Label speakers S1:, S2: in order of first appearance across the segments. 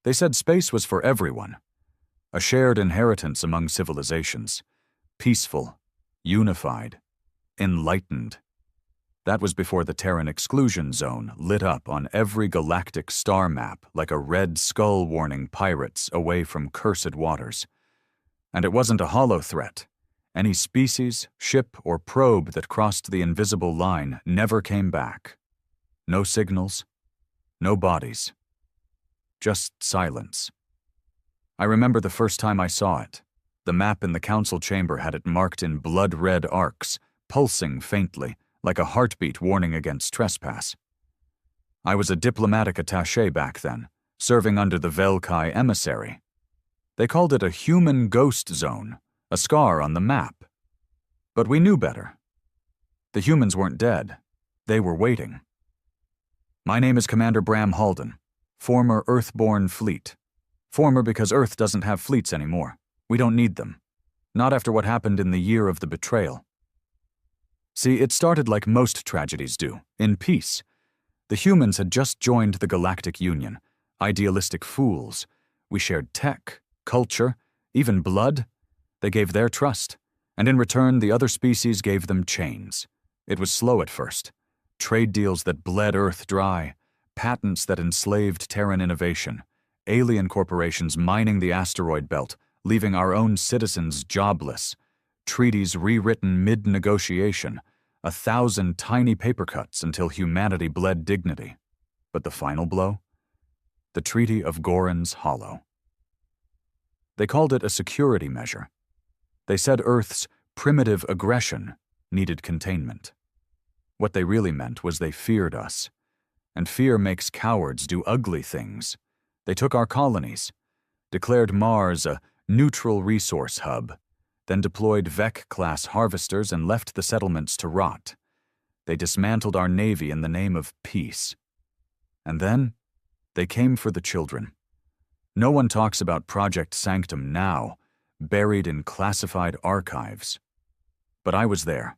S1: They said space was for everyone, a shared inheritance among civilizations, peaceful, unified, enlightened. That was before the Terran exclusion zone lit up on every galactic star map like a red skull warning pirates away from cursed waters. And it wasn't a hollow threat. Any species, ship, or probe that crossed the invisible line never came back. No signals, no bodies. Just silence. I remember the first time I saw it. The map in the council chamber had it marked in blood-red arcs, pulsing faintly, like a heartbeat warning against trespass. I was a diplomatic attaché back then, serving under the Velkai emissary. They called it a human ghost zone, a scar on the map. But we knew better. The humans weren't dead. They were waiting. My name is Commander Bram Halden, former Earthborn Fleet. Former because Earth doesn't have fleets anymore. We don't need them. Not after what happened in the year of the betrayal. See, it started like most tragedies do, in peace. The humans had just joined the Galactic Union, idealistic fools. We shared tech, culture, even blood. They gave their trust, and in return the other species gave them chains. It was slow at first. Trade deals that bled Earth dry, patents that enslaved Terran innovation, alien corporations mining the asteroid belt, leaving our own citizens jobless, treaties rewritten mid-negotiation, 1,000 tiny paper cuts until humanity bled dignity. But the final blow? The Treaty of Goran's Hollow. They called it a security measure. They said Earth's primitive aggression needed containment. What they really meant was they feared us. And fear makes cowards do ugly things. They took our colonies, declared Mars a neutral resource hub, then deployed Vec-class harvesters and left the settlements to rot. They dismantled our navy in the name of peace. And then, they came for the children. No one talks about Project Sanctum now, buried in classified archives. But I was there.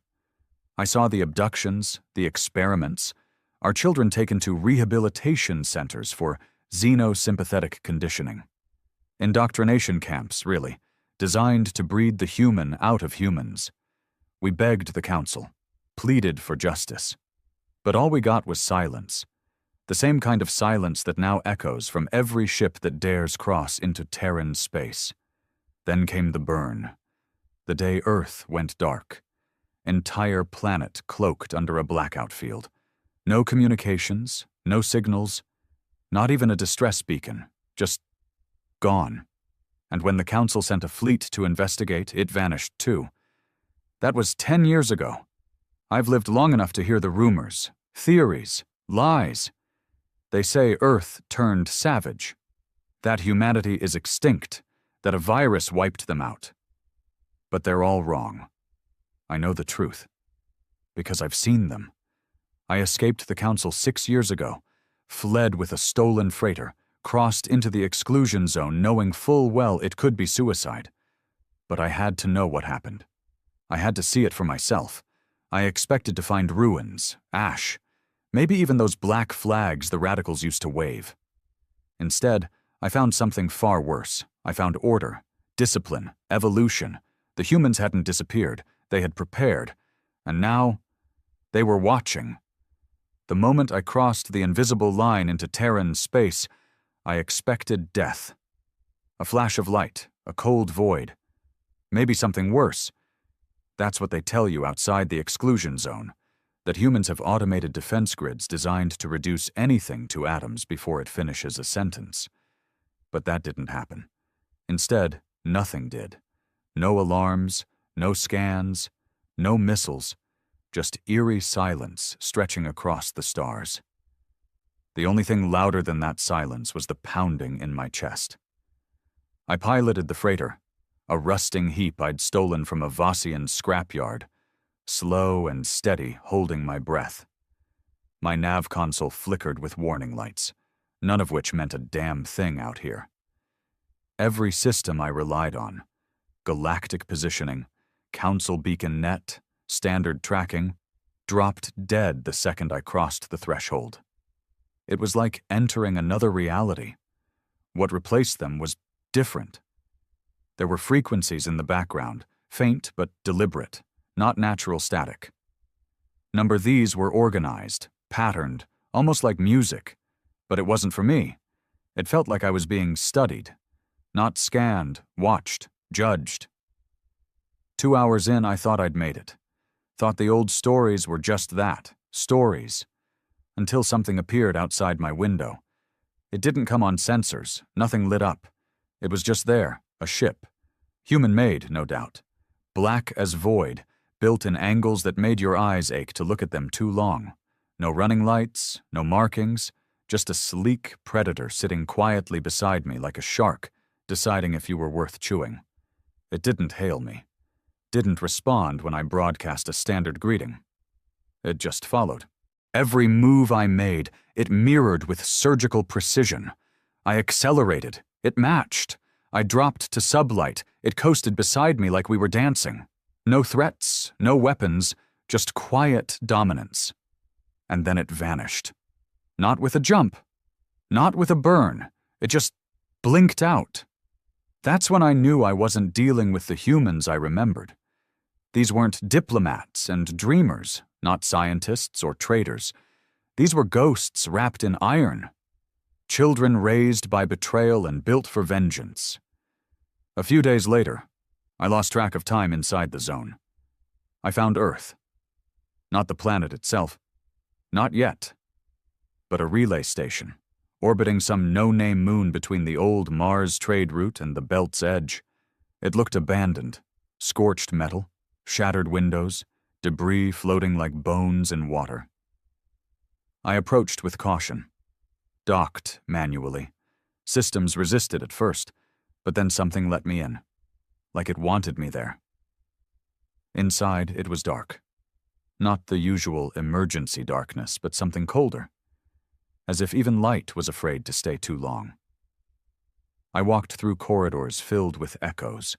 S1: I saw the abductions, the experiments, our children taken to rehabilitation centers for xenosympathetic conditioning. Indoctrination camps, really, designed to breed the human out of humans. We begged the council, pleaded for justice. But all we got was silence. The same kind of silence that now echoes from every ship that dares cross into Terran space. Then came the burn. The day Earth went dark. Entire planet cloaked under a blackout field. No communications, no signals, not even a distress beacon, just gone. And when the council sent a fleet to investigate, it vanished too. That was 10 years ago. I've lived long enough to hear the rumors, theories, lies. They say Earth turned savage, that humanity is extinct, that a virus wiped them out. But they're all wrong. I know the truth, because I've seen them. I escaped the council 6 years ago, fled with a stolen freighter, crossed into the exclusion zone knowing full well it could be suicide. But I had to know what happened. I had to see it for myself. I expected to find ruins, ash, maybe even those black flags the radicals used to wave. Instead, I found something far worse. I found order, discipline, evolution. The humans hadn't disappeared. They had prepared. And now, they were watching. The moment I crossed the invisible line into Terran space, I expected death. A flash of light, a cold void. Maybe something worse. That's what they tell you outside the exclusion zone, that humans have automated defense grids designed to reduce anything to atoms before it finishes a sentence. But that didn't happen. Instead, nothing did. No alarms, no scans, no missiles, just eerie silence stretching across the stars. The only thing louder than that silence was the pounding in my chest. I piloted the freighter, a rusting heap I'd stolen from a Vossian scrapyard, slow and steady, holding my breath. My nav console flickered with warning lights, none of which meant a damn thing out here. Every system I relied on, galactic positioning, council beacon net, standard tracking, dropped dead the second I crossed the threshold. It was like entering another reality. What replaced them was different. There were frequencies in the background, faint but deliberate, not natural static. These were organized, patterned, almost like music, but it wasn't for me. It felt like I was being studied, not scanned, watched, judged. 2 hours in, I thought I'd made it. Thought the old stories were just that, stories, until something appeared outside my window. It didn't come on sensors, nothing lit up. It was just there, a ship. Human-made, no doubt. Black as void, built in angles that made your eyes ache to look at them too long. No running lights, no markings, just a sleek predator sitting quietly beside me like a shark, deciding if you were worth chewing. It didn't hail me. Didn't respond when I broadcast a standard greeting. It just followed. Every move I made, it mirrored with surgical precision. I accelerated. It matched. I dropped to sublight. It coasted beside me like we were dancing. No threats, no weapons, just quiet dominance. And then it vanished. Not with a jump. Not with a burn. It just blinked out. That's when I knew I wasn't dealing with the humans I remembered. These weren't diplomats and dreamers, not scientists or traders. These were ghosts wrapped in iron. Children raised by betrayal and built for vengeance. A few days later, I lost track of time inside the zone. I found Earth. Not the planet itself. Not yet. But a relay station, orbiting some no-name moon between the old Mars trade route and the belt's edge. It looked abandoned. Scorched metal, shattered windows, debris floating like bones in water. I approached with caution. Docked manually. Systems resisted at first, but then something let me in. Like it wanted me there. Inside, it was dark. Not the usual emergency darkness, but something colder. As if even light was afraid to stay too long. I walked through corridors filled with echoes.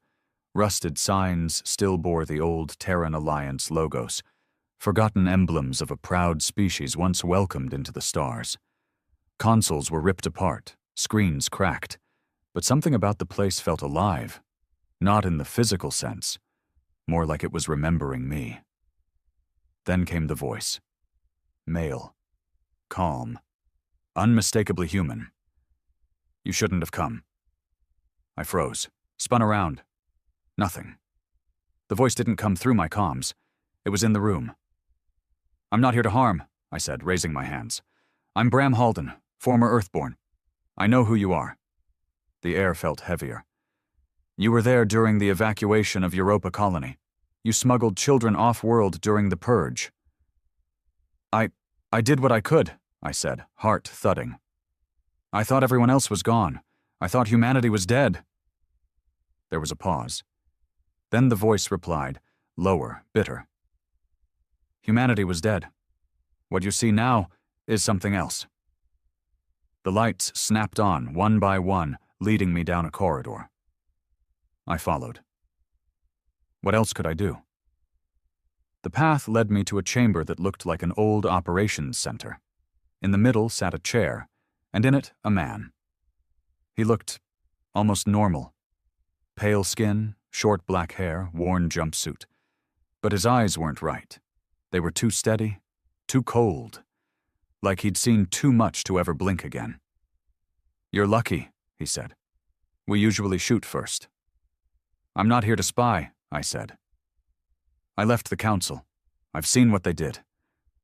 S1: Rusted signs still bore the old Terran Alliance logos, forgotten emblems of a proud species once welcomed into the stars. Consoles were ripped apart, screens cracked, but something about the place felt alive, not in the physical sense, more like it was remembering me. Then came the voice. Male. Calm. Unmistakably human. You shouldn't have come. I froze, spun around. Nothing. The voice didn't come through my comms. It was in the room. I'm not here to harm, I said, raising my hands. I'm Bram Halden, former Earthborn. I know who you are. The air felt heavier. You were there during the evacuation of Europa Colony. You smuggled children off-world during the Purge. I did what I could, I said, heart thudding. I thought everyone else was gone. I thought humanity was dead. There was a pause. Then the voice replied, lower, bitter. Humanity was dead. What you see now is something else. The lights snapped on, one by one, leading me down a corridor. I followed. What else could I do? The path led me to a chamber that looked like an old operations center. In the middle sat a chair, and in it a man. He looked almost normal. Pale skin, short black hair, worn jumpsuit. But his eyes weren't right. They were too steady, too cold. Like he'd seen too much to ever blink again. You're lucky, he said. We usually shoot first. I'm not here to spy, I said. I left the council. I've seen what they did.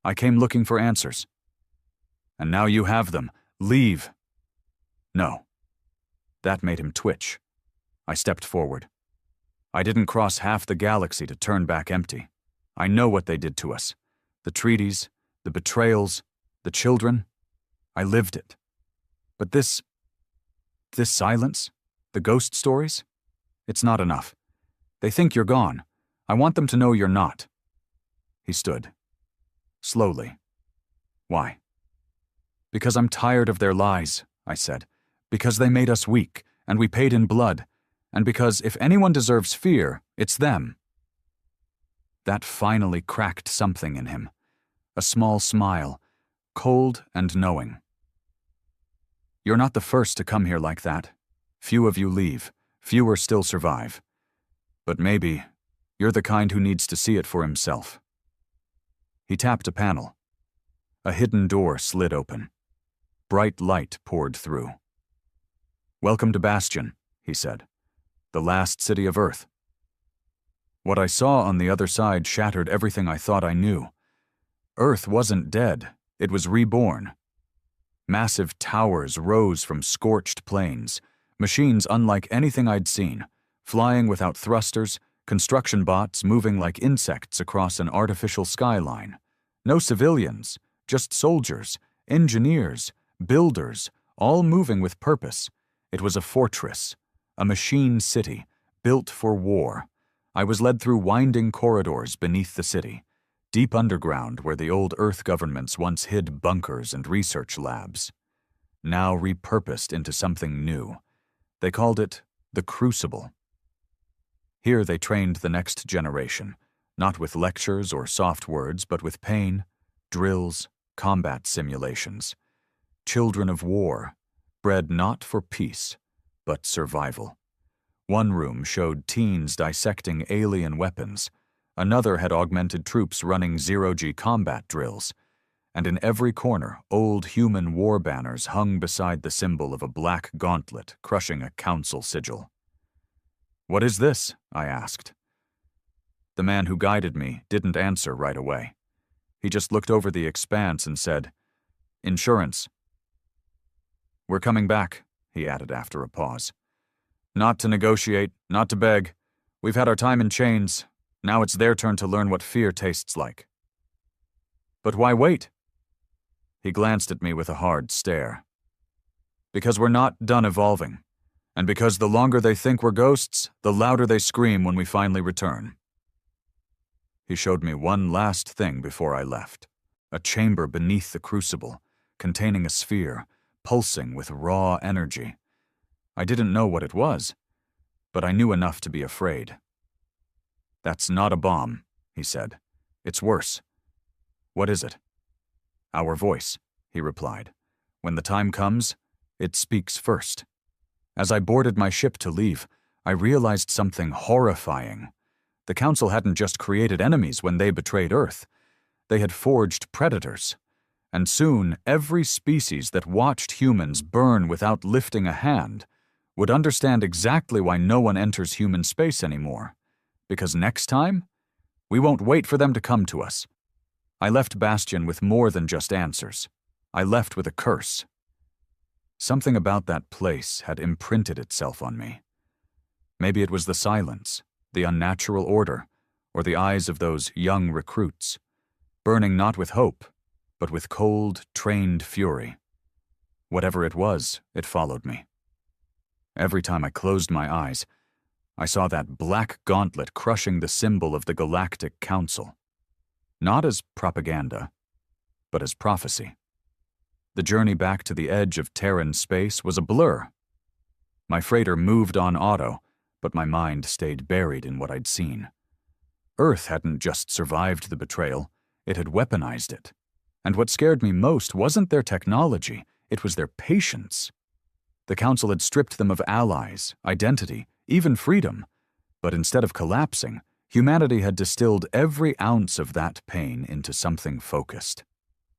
S1: I came looking for answers. And now you have them. Leave. No. That made him twitch. I stepped forward. I didn't cross half the galaxy to turn back empty. I know what they did to us. The treaties, the betrayals, the children. I lived it. But this silence, the ghost stories, it's not enough. They think you're gone. I want them to know you're not. He stood. Slowly. Why? Because I'm tired of their lies, I said. Because they made us weak, and we paid in blood. And because if anyone deserves fear, it's them. That finally cracked something in him. A small smile, cold and knowing. You're not the first to come here like that. Few of you leave, fewer still survive. But maybe you're the kind who needs to see it for himself." He tapped a panel. A hidden door slid open. Bright light poured through. "Welcome to Bastion," he said. "The last city of Earth." What I saw on the other side shattered everything I thought I knew. Earth wasn't dead, it was reborn. Massive towers rose from scorched plains, machines unlike anything I'd seen, flying without thrusters, construction bots moving like insects across an artificial skyline. No civilians, just soldiers, engineers, builders, all moving with purpose. It was a fortress, a machine city, built for war. I was led through winding corridors beneath the city, deep underground where the old Earth governments once hid bunkers and research labs. Now repurposed into something new. They called it the Crucible. Here they trained the next generation, not with lectures or soft words, but with pain, drills, combat simulations. Children of war, bred not for peace, but survival. One room showed teens dissecting alien weapons. Another had augmented troops running zero-G combat drills. And in every corner, old human war banners hung beside the symbol of a black gauntlet crushing a council sigil. "What is this?" I asked. The man who guided me didn't answer right away. He just looked over the expanse and said, "Insurance." "We're coming back," he added after a pause. "Not to negotiate, not to beg. We've had our time in chains. Now it's their turn to learn what fear tastes like." "But why wait?" He glanced at me with a hard stare. "Because we're not done evolving. And because the longer they think we're ghosts, the louder they scream when we finally return." He showed me one last thing before I left. A chamber beneath the crucible, containing a sphere, pulsing with raw energy. I didn't know what it was, but I knew enough to be afraid. "That's not a bomb," he said. "It's worse." "What is it?" "Our voice," he replied. "When the time comes, it speaks first." As I boarded my ship to leave, I realized something horrifying. The Council hadn't just created enemies when they betrayed Earth. They had forged predators. And soon, every species that watched humans burn without lifting a hand would understand exactly why no one enters human space anymore. Because next time, we won't wait for them to come to us. I left Bastion with more than just answers. I left with a curse. Something about that place had imprinted itself on me. Maybe it was the silence, the unnatural order, or the eyes of those young recruits, burning not with hope, but with cold, trained fury. Whatever it was, it followed me. Every time I closed my eyes, I saw that black gauntlet crushing the symbol of the Galactic Council. Not as propaganda, but as prophecy. The journey back to the edge of Terran space was a blur. My freighter moved on auto, but my mind stayed buried in what I'd seen. Earth hadn't just survived the betrayal, it had weaponized it. And what scared me most wasn't their technology, it was their patience. The Council had stripped them of allies, identity, even freedom. But instead of collapsing, humanity had distilled every ounce of that pain into something focused.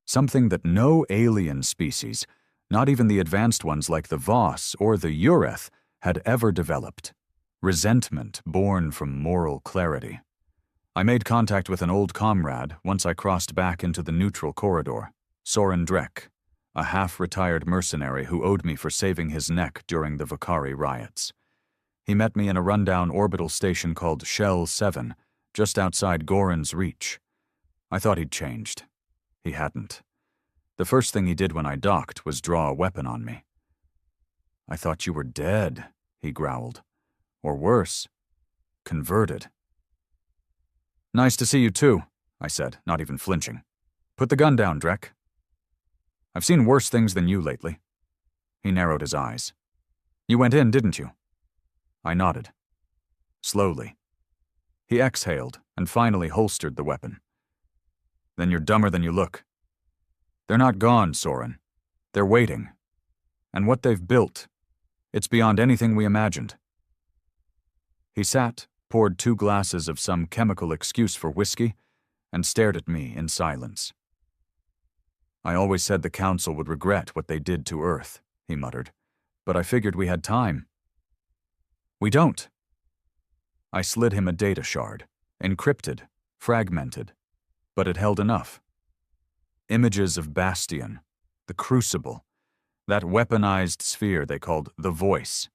S1: Something that no alien species, not even the advanced ones like the Voss or the Ureth, had ever developed. Resentment born from moral clarity. I made contact with an old comrade once I crossed back into the neutral corridor, Soren Drek, a half-retired mercenary who owed me for saving his neck during the Vakari riots. He met me in a rundown orbital station called Shell 7, just outside Goran's reach. I thought he'd changed. He hadn't. The first thing he did when I docked was draw a weapon on me. "I thought you were dead," he growled. "Or worse, converted." "Nice to see you too," I said, not even flinching. "Put the gun down, Drek." "I've seen worse things than you lately." He narrowed his eyes. "You went in, didn't you?" I nodded. Slowly. He exhaled and finally holstered the weapon. "Then you're dumber than you look." "They're not gone, Soren. They're waiting. And what they've built, it's beyond anything we imagined." He sat, poured 2 glasses of some chemical excuse for whiskey, and stared at me in silence. "I always said the Council would regret what they did to Earth," he muttered, "but I figured we had time." "We don't." I slid him a data shard, encrypted, fragmented, but it held enough. Images of Bastion, the Crucible, that weaponized sphere they called the Voice.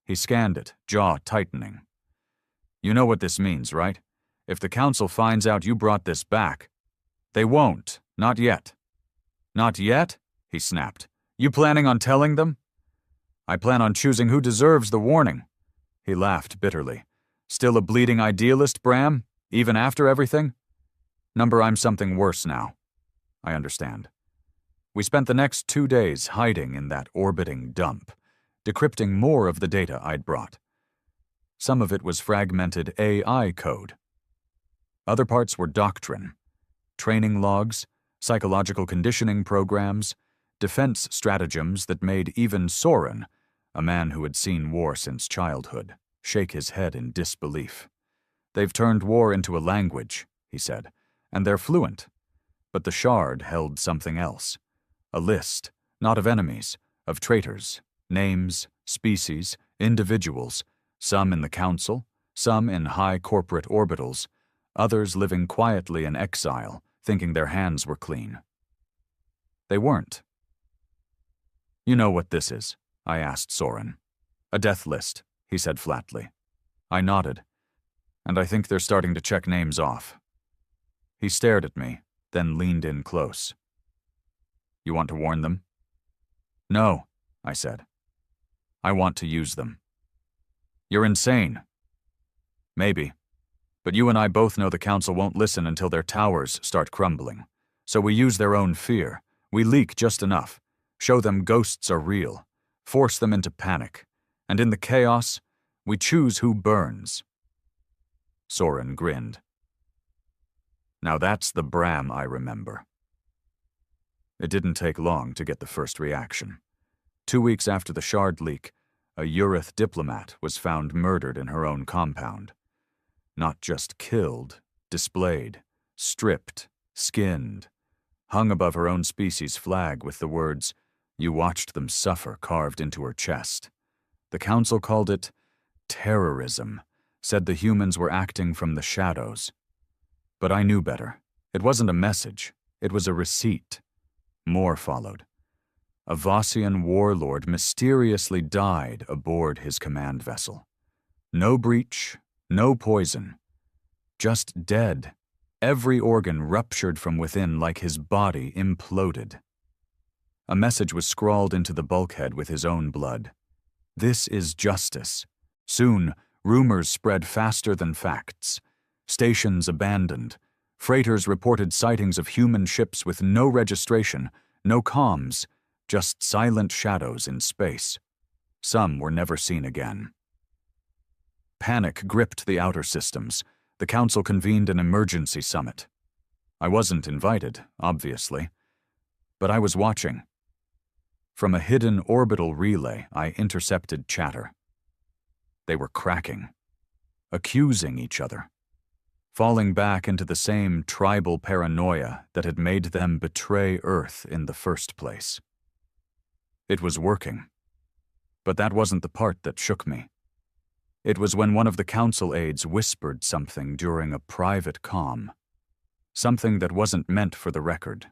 S1: He scanned it, jaw tightening. "You know what this means, right? If the Council finds out you brought this back..." "They won't. Not yet." "Not yet?" he snapped. "You planning on telling them?" "I plan on choosing who deserves the warning." He laughed bitterly. "Still a bleeding idealist, Bram? Even after everything?" "Number, I'm something worse now." "I understand." We spent the next 2 days hiding in that orbiting dump, decrypting more of the data I'd brought. Some of it was fragmented AI code. Other parts were doctrine, training logs, psychological conditioning programs, defense stratagems that made even Soren, a man who had seen war since childhood, shake his head in disbelief. "They've turned war into a language," he said, "and they're fluent." But the shard held something else. A list, not of enemies, of traitors, names, species, individuals, some in the Council, some in high corporate orbitals, others living quietly in exile, thinking their hands were clean. They weren't. "You know what this is?" I asked Soren. "A death list," he said flatly. I nodded. "And I think they're starting to check names off." He stared at me, then leaned in close. "You want to warn them?" "No," I said. "I want to use them." "You're insane." "Maybe. But you and I both know the Council won't listen until their towers start crumbling. So we use their own fear. We leak just enough. Show them ghosts are real. Force them into panic. And in the chaos, we choose who burns." Soren grinned. Now that's the Bram I remember. It didn't take long to get the first reaction. 2 weeks after the shard leak, a Urith diplomat was found murdered in her own compound. Not just killed, displayed, stripped, skinned, hung above her own species' flag with the words, "You watched them suffer," carved into her chest. The Council called it terrorism, said the humans were acting from the shadows. But I knew better. It wasn't a message, it was a receipt. More followed. A Vossian warlord mysteriously died aboard his command vessel. No breach, no poison. Just dead. Every organ ruptured from within like his body imploded. A message was scrawled into the bulkhead with his own blood. "This is justice." Soon, rumors spread faster than facts. Stations abandoned. Freighters reported sightings of human ships with no registration, no comms, just silent shadows in space. Some were never seen again. Panic gripped the outer systems. The Council convened an emergency summit. I wasn't invited, obviously, but I was watching. From a hidden orbital relay, I intercepted chatter. They were cracking, accusing each other, falling back into the same tribal paranoia that had made them betray Earth in the first place. It was working. But that wasn't the part that shook me. It was when one of the Council aides whispered something during a private comm. Something that wasn't meant for the record.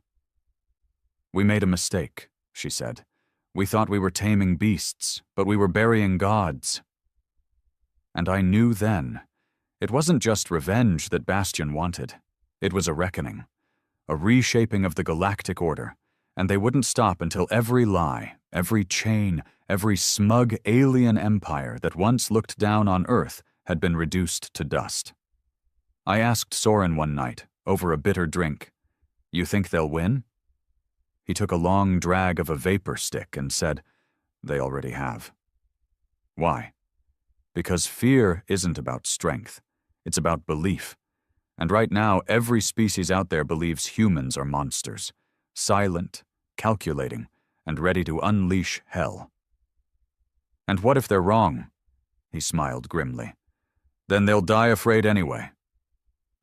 S1: "We made a mistake," she said. "We thought we were taming beasts, but we were burying gods." And I knew then, it wasn't just revenge that Bastion wanted. It was a reckoning, a reshaping of the galactic order, and they wouldn't stop until every lie, every chain, every smug alien empire that once looked down on Earth had been reduced to dust. I asked Soren one night, over a bitter drink, "You think they'll win?" He took a long drag of a vapor stick and said, "They already have." Why? Because fear isn't about strength. It's about belief. And right now, every species out there believes humans are monsters. Silent, calculating, and ready to unleash hell. And what if they're wrong? He smiled grimly. Then they'll die afraid anyway.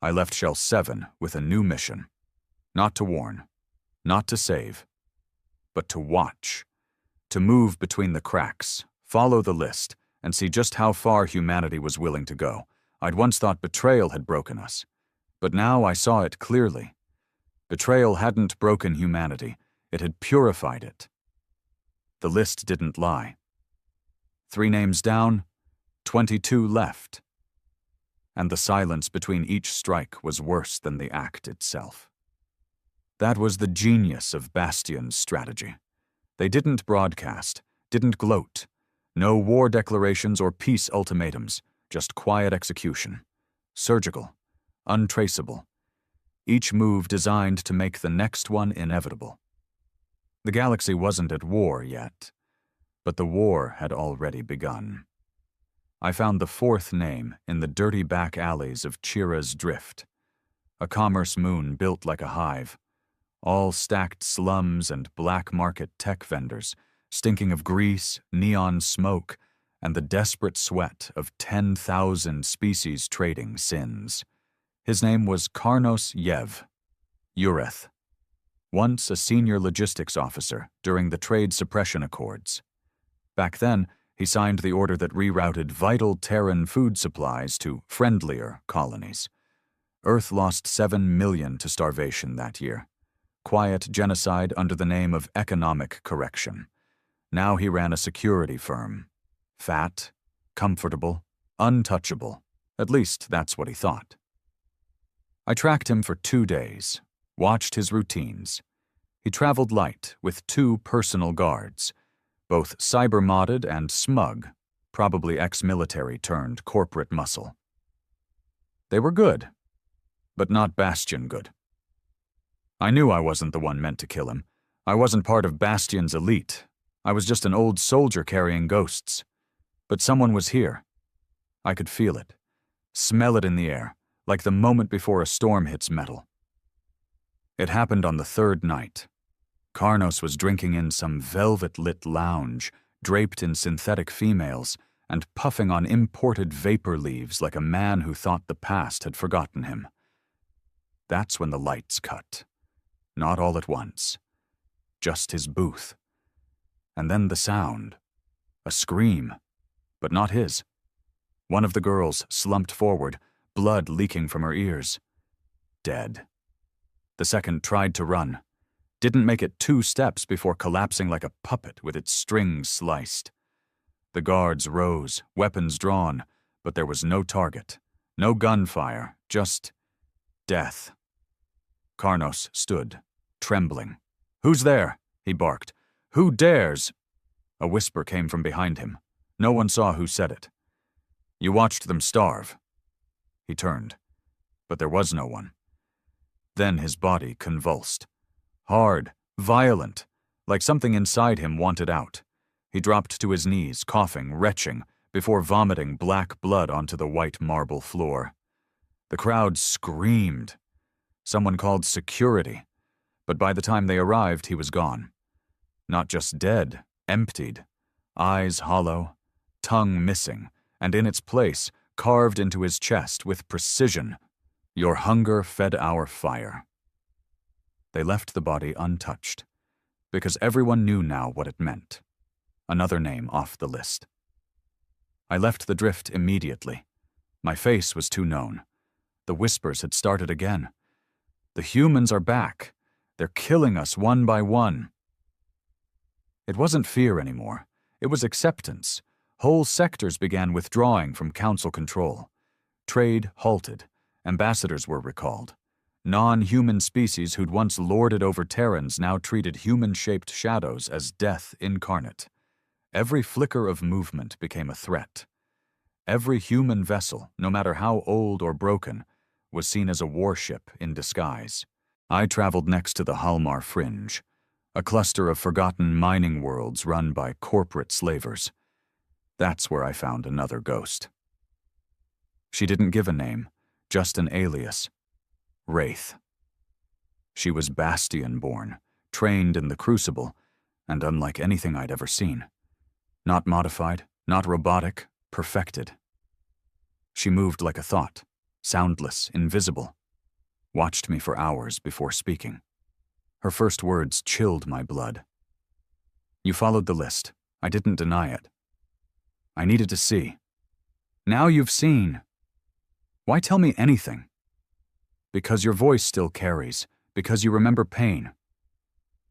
S1: I left Shell 7 with a new mission. Not to warn, not to save, but to watch. To move between the cracks, follow the list, and see just how far humanity was willing to go. I'd once thought betrayal had broken us, but now I saw it clearly. Betrayal hadn't broken humanity, it had purified it. The list didn't lie. 3 names down, 22 left. And the silence between each strike was worse than the act itself. That was the genius of Bastion's strategy. They didn't broadcast, didn't gloat. No war declarations or peace ultimatums, just quiet execution. Surgical, untraceable. Each move designed to make the next one inevitable. The galaxy wasn't at war yet, but the war had already begun. I found the 4th name in the dirty back alleys of Chira's Drift, a commerce moon built like a hive, all stacked slums and black market tech vendors, stinking of grease, neon smoke, and the desperate sweat of 10,000 species trading sins. His name was Karnos Yev, Ureth, once a senior logistics officer during the Trade Suppression Accords. Back then, he signed the order that rerouted vital Terran food supplies to friendlier colonies. Earth lost 7 million to starvation that year. Quiet genocide under the name of economic correction. Now he ran a security firm. Fat, comfortable, untouchable. At least that's what he thought. I tracked him for 2 days, watched his routines. He traveled light with 2 personal guards, both cyber-modded and smug, probably ex-military turned corporate muscle. They were good, but not Bastion good. I knew I wasn't the one meant to kill him. I wasn't part of Bastion's elite. I was just an old soldier carrying ghosts. But someone was here. I could feel it, smell it in the air, like the moment before a storm hits metal. It happened on the 3rd night. Karnos was drinking in some velvet-lit lounge, draped in synthetic females, and puffing on imported vapor leaves like a man who thought the past had forgotten him. That's when the lights cut. Not all at once. Just his booth. And then the sound. A scream. But not his. One of the girls slumped forward, blood leaking from her ears. Dead. The second tried to run. Didn't make it 2 steps before collapsing like a puppet with its strings sliced. The guards rose, weapons drawn, but there was no target. No gunfire, just death. Karnos stood, trembling. "Who's there?" he barked. "Who dares?" A whisper came from behind him. No one saw who said it. "You watched them starve." He turned, but there was no one. Then his body convulsed. Hard, violent, like something inside him wanted out. He dropped to his knees, coughing, retching, before vomiting black blood onto the white marble floor. The crowd screamed. Someone called security, but by the time they arrived, he was gone. Not just dead, emptied, eyes hollow, tongue missing, and in its place, carved into his chest with precision, "Your hunger fed our fire." They left the body untouched, because everyone knew now what it meant. Another name off the list. I left the drift immediately. My face was too known. The whispers had started again. "The humans are back. They're killing us one by one." It wasn't fear anymore. It was acceptance. Whole sectors began withdrawing from council control. Trade halted. Ambassadors were recalled. Non-human species who'd once lorded over Terrans now treated human-shaped shadows as death incarnate. Every flicker of movement became a threat. Every human vessel, no matter how old or broken, was seen as a warship in disguise. I traveled next to the Halmar Fringe, a cluster of forgotten mining worlds run by corporate slavers. That's where I found another ghost. She didn't give a name, just an alias. Wraith. She was Bastion-born, trained in the Crucible, and unlike anything I'd ever seen. Not modified, not robotic, perfected. She moved like a thought, soundless, invisible, watched me for hours before speaking. Her first words chilled my blood. "You followed the list. I didn't deny it. I needed to see. Now you've seen. Why tell me anything? Because your voice still carries, because you remember pain.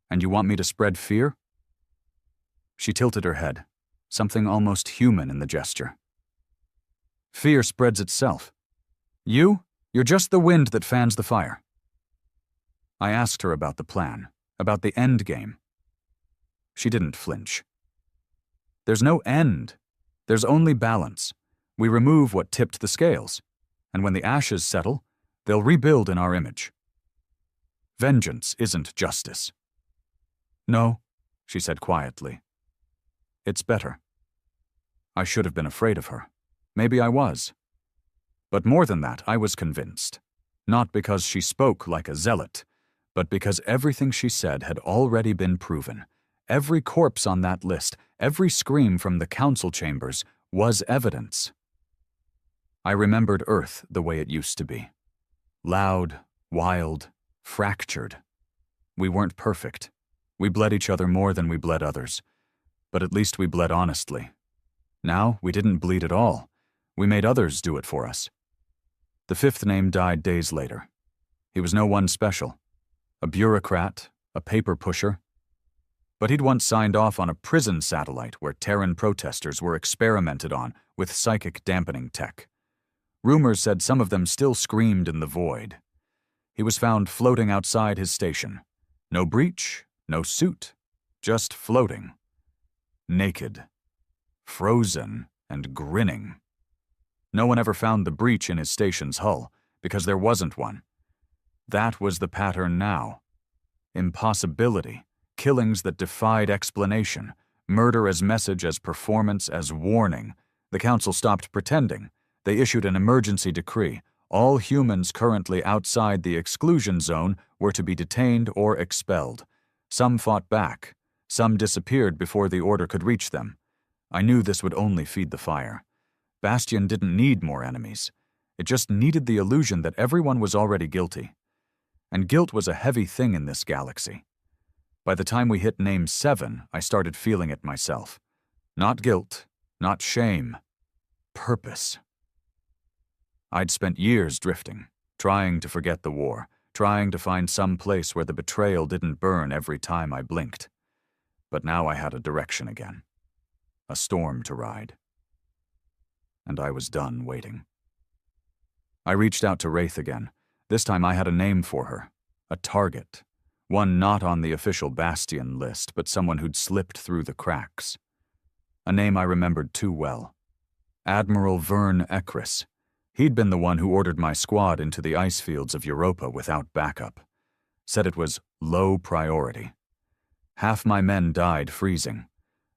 S1: And you want me to spread fear?" She tilted her head, something almost human in the gesture. "Fear spreads itself. You're just the wind that fans the fire." I asked her about the plan, about the end game. She didn't flinch. "There's no end. There's only balance. We remove what tipped the scales, and when the ashes settle, they'll rebuild in our image. Vengeance isn't justice." "No," she said quietly. "It's better." I should have been afraid of her. Maybe I was. But more than that, I was convinced. Not because she spoke like a zealot, but because everything she said had already been proven. Every corpse on that list, every scream from the council chambers, was evidence. I remembered Earth the way it used to be. Loud, wild, fractured. We weren't perfect. We bled each other more than we bled others. But at least we bled honestly. Now, we didn't bleed at all. We made others do it for us. The fifth name died days later. He was no one special. A bureaucrat, a paper pusher. But he'd once signed off on a prison satellite where Terran protesters were experimented on with psychic dampening tech. Rumors said some of them still screamed in the void. He was found floating outside his station. No breach, no suit, just floating. Naked. Frozen and grinning. No one ever found the breach in his station's hull, because there wasn't one. That was the pattern now. Impossibility, killings that defied explanation, murder as message, as performance, as warning. The council stopped pretending. They issued an emergency decree. All humans currently outside the exclusion zone were to be detained or expelled. Some fought back. Some disappeared before the order could reach them. I knew this would only feed the fire. Bastion didn't need more enemies. It just needed the illusion that everyone was already guilty. And guilt was a heavy thing in this galaxy. By the time we hit name 7, I started feeling it myself. Not guilt, not shame. Purpose. I'd spent years drifting, trying to forget the war, trying to find some place where the betrayal didn't burn every time I blinked. But now I had a direction again. A storm to ride. And I was done waiting. I reached out to Wraith again. This time I had a name for her. A target. One not on the official Bastion list, but someone who'd slipped through the cracks. A name I remembered too well. Admiral Vern Ekris. He'd been the one who ordered my squad into the ice fields of Europa without backup. Said it was low priority. Half my men died freezing.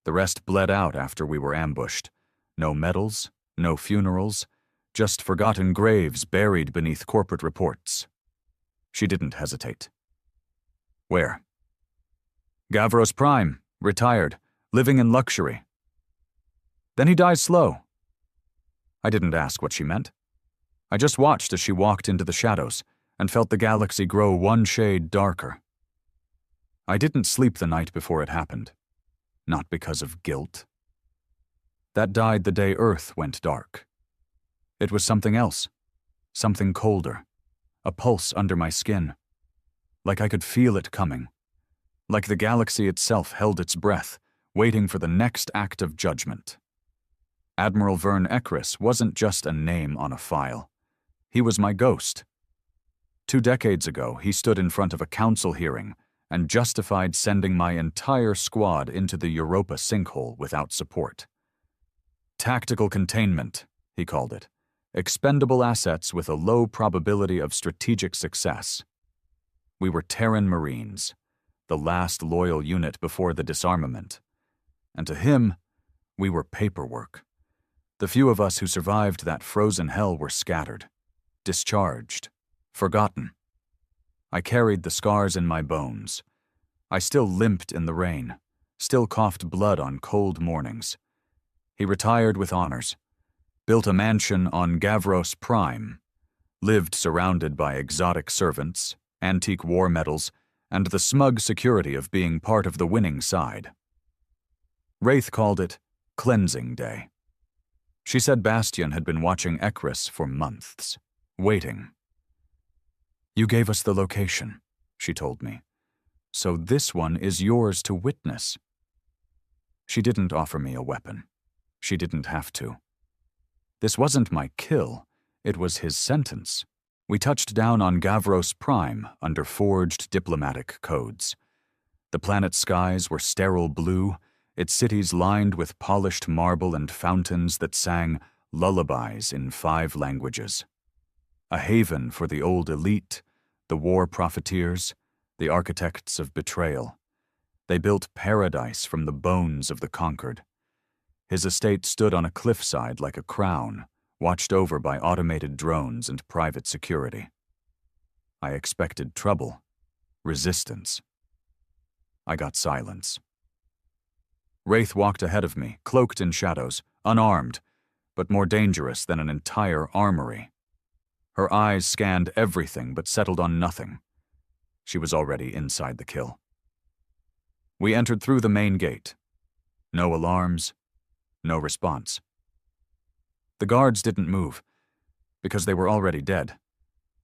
S1: The rest bled out after we were ambushed. No medals, no funerals, just forgotten graves buried beneath corporate reports. She didn't hesitate. Where? Gavros Prime, retired, living in luxury. Then he dies slow. I didn't ask what she meant. I just watched as she walked into the shadows and felt the galaxy grow one shade darker. I didn't sleep the night before it happened. Not because of guilt. That died the day Earth went dark. It was something else. Something colder. A pulse under my skin. Like I could feel it coming. Like the galaxy itself held its breath, waiting for the next act of judgment. Admiral Vern Ekris wasn't just a name on a file. He was my ghost. 2 decades ago, he stood in front of a council hearing and justified sending my entire squad into the Europa sinkhole without support. Tactical containment, he called it. Expendable assets with a low probability of strategic success. We were Terran Marines, the last loyal unit before the disarmament. And to him, we were paperwork. The few of us who survived that frozen hell were scattered, discharged, forgotten. I carried the scars in my bones. I still limped in the rain, still coughed blood on cold mornings. He retired with honors, built a mansion on Gavros Prime, lived surrounded by exotic servants, antique war medals, and the smug security of being part of the winning side. Wraith called it Cleansing Day. She said Bastian had been watching Ekris for months, waiting. "You gave us the location," she told me, "so this one is yours to witness." She didn't offer me a weapon. She didn't have to. This wasn't my kill, it was his sentence. We touched down on Gavros Prime under forged diplomatic codes. The planet's skies were sterile blue, its cities lined with polished marble and fountains that sang lullabies in 5 languages. A haven for the old elite, the war profiteers, the architects of betrayal. They built paradise from the bones of the conquered. His estate stood on a cliffside like a crown, watched over by automated drones and private security. I expected trouble, resistance. I got silence. Wraith walked ahead of me, cloaked in shadows, unarmed, but more dangerous than an entire armory. Her eyes scanned everything but settled on nothing. She was already inside the kill. We entered through the main gate. No alarms, no response. The guards didn't move, because they were already dead.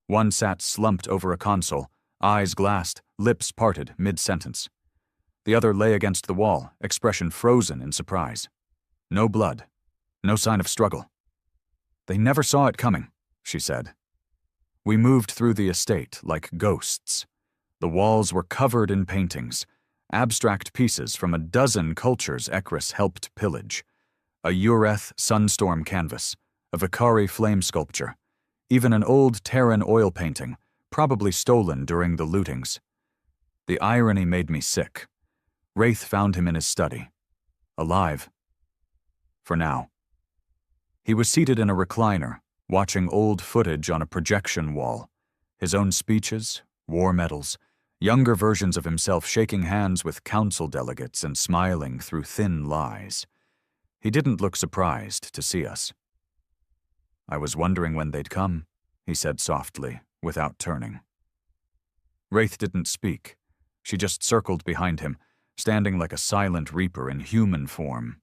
S1: One sat slumped over a console, eyes glassed, lips parted mid-sentence. The other lay against the wall, expression frozen in surprise. No blood, no sign of struggle. "They never saw it coming," she said. We moved through the estate like ghosts. The walls were covered in paintings, abstract pieces from a dozen cultures Ekris helped pillage. A Ureth sunstorm canvas, a Vicari flame sculpture, even an old Terran oil painting, probably stolen during the lootings. The irony made me sick. Wraith found him in his study. Alive. For now. He was seated in a recliner, watching old footage on a projection wall. His own speeches, war medals, younger versions of himself shaking hands with council delegates and smiling through thin lies. He didn't look surprised to see us. "I was wondering when they'd come," he said softly, without turning. Wraith didn't speak. She just circled behind him, standing like a silent reaper in human form.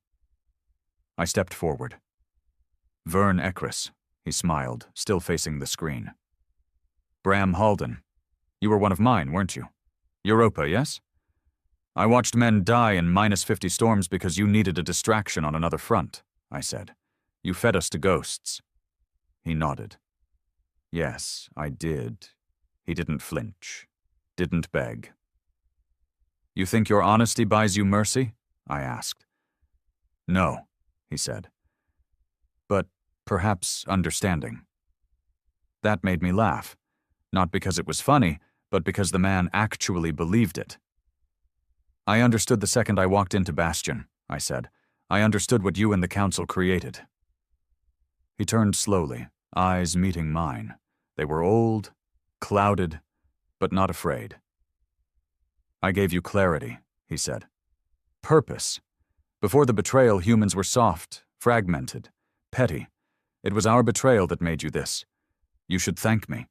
S1: I stepped forward. "Vern Ekris," he smiled, still facing the screen. "Bram Halden. You were one of mine, weren't you? Europa, yes? I watched men die in -50 storms because you needed a distraction on another front," I said. "You fed us to ghosts." He nodded. "Yes, I did." He didn't flinch, didn't beg. "You think your honesty buys you mercy?" I asked. "No," he said. "But perhaps understanding." That made me laugh, not because it was funny, but because the man actually believed it. "I understood the second I walked into Bastion," I said. "I understood what you and the Council created." He turned slowly, eyes meeting mine. They were old, clouded, but not afraid. "I gave you clarity," he said. "Purpose. Before the betrayal, humans were soft, fragmented, petty. It was our betrayal that made you this. You should thank me."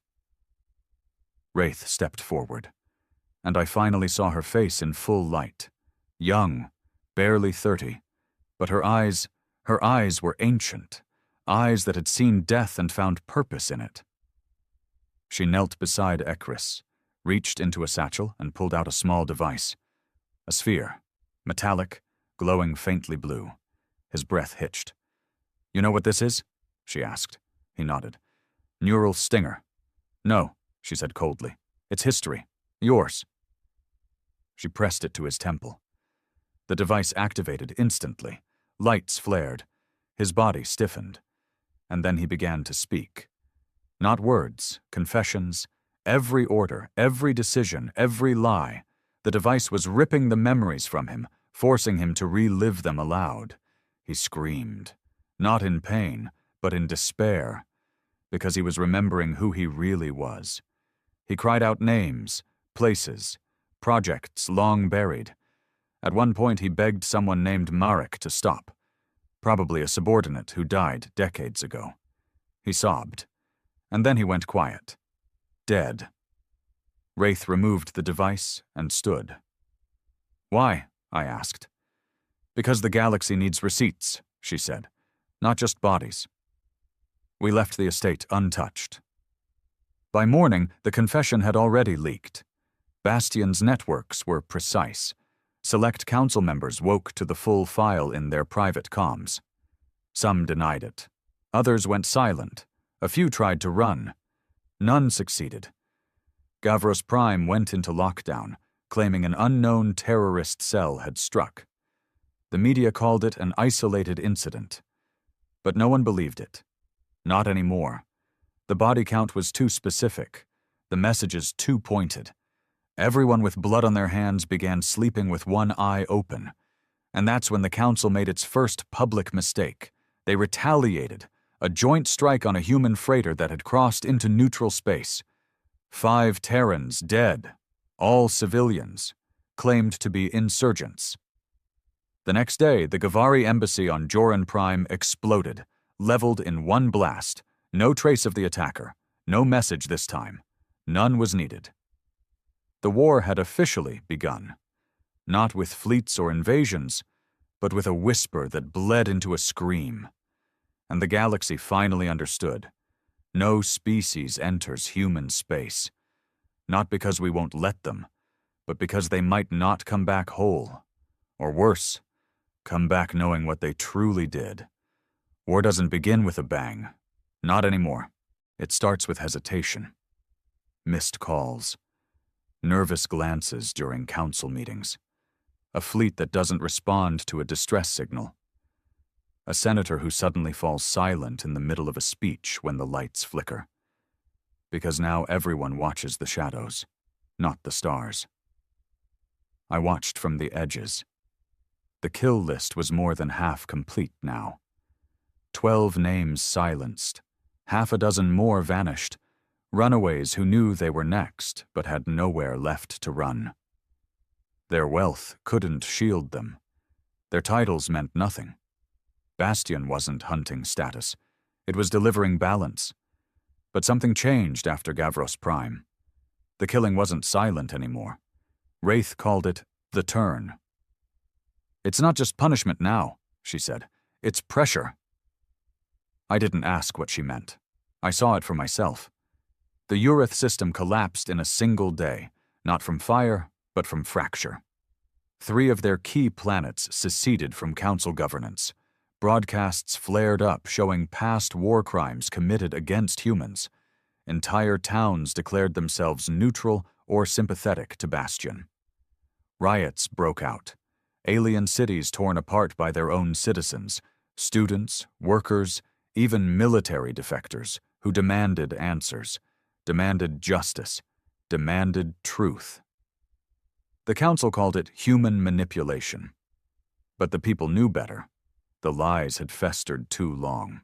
S1: Wraith stepped forward, and I finally saw her face in full light. Young, barely 30, but her eyes were ancient, eyes that had seen death and found purpose in it. She knelt beside Ekris, reached into a satchel and pulled out a small device. A sphere, metallic, glowing faintly blue. His breath hitched. "You know what this is?" she asked. He nodded. "Neural stinger." "No," she said coldly. "It's history. Yours." She pressed it to his temple. The device activated instantly. Lights flared. His body stiffened. And then he began to speak. Not words, confessions, every order, every decision, every lie. The device was ripping the memories from him, forcing him to relive them aloud. He screamed, not in pain, but in despair, because he was remembering who he really was. He cried out names, places, projects long buried. At one point, he begged someone named Marek to stop, probably a subordinate who died decades ago. He sobbed, and then he went quiet. Dead. Wraith removed the device and stood. "Why?" I asked. "Because the galaxy needs receipts," she said, "not just bodies." We left the estate untouched. By morning, the confession had already leaked. Bastion's networks were precise. Select council members woke to the full file in their private comms. Some denied it. Others went silent. A few tried to run. None succeeded. Gavros Prime went into lockdown, claiming an unknown terrorist cell had struck. The media called it an isolated incident. But no one believed it. Not anymore. The body count was too specific. The messages too pointed. Everyone with blood on their hands began sleeping with one eye open. And that's when the council made its first public mistake. They retaliated, a joint strike on a human freighter that had crossed into neutral space. 5 Terrans dead, all civilians, claimed to be insurgents. The next day, the Gavari embassy on Joran Prime exploded, leveled in one blast. No trace of the attacker, no message this time. None was needed. The war had officially begun, not with fleets or invasions, but with a whisper that bled into a scream. And the galaxy finally understood. No species enters human space. Not because we won't let them, but because they might not come back whole. Or worse, come back knowing what they truly did. War doesn't begin with a bang. Not anymore. It starts with hesitation. Missed calls. Nervous glances during council meetings. A fleet that doesn't respond to a distress signal. A senator who suddenly falls silent in the middle of a speech when the lights flicker. Because now everyone watches the shadows, not the stars. I watched from the edges. The kill list was more than half complete now. 12 names silenced. Half a dozen more vanished. Runaways who knew they were next, but had nowhere left to run. Their wealth couldn't shield them. Their titles meant nothing. Bastion wasn't hunting status. It was delivering balance. But something changed after Gavros Prime. The killing wasn't silent anymore. Wraith called it the turn. "It's not just punishment now," she said. "It's pressure." I didn't ask what she meant. I saw it for myself. The Ureth system collapsed in a single day, not from fire, but from fracture. 3 of their key planets seceded from council governance. Broadcasts flared up showing past war crimes committed against humans. Entire towns declared themselves neutral or sympathetic to Bastion. Riots broke out. Alien cities torn apart by their own citizens, students, workers, even military defectors who demanded answers. Demanded justice, demanded truth. The council called it human manipulation. But the people knew better. The lies had festered too long.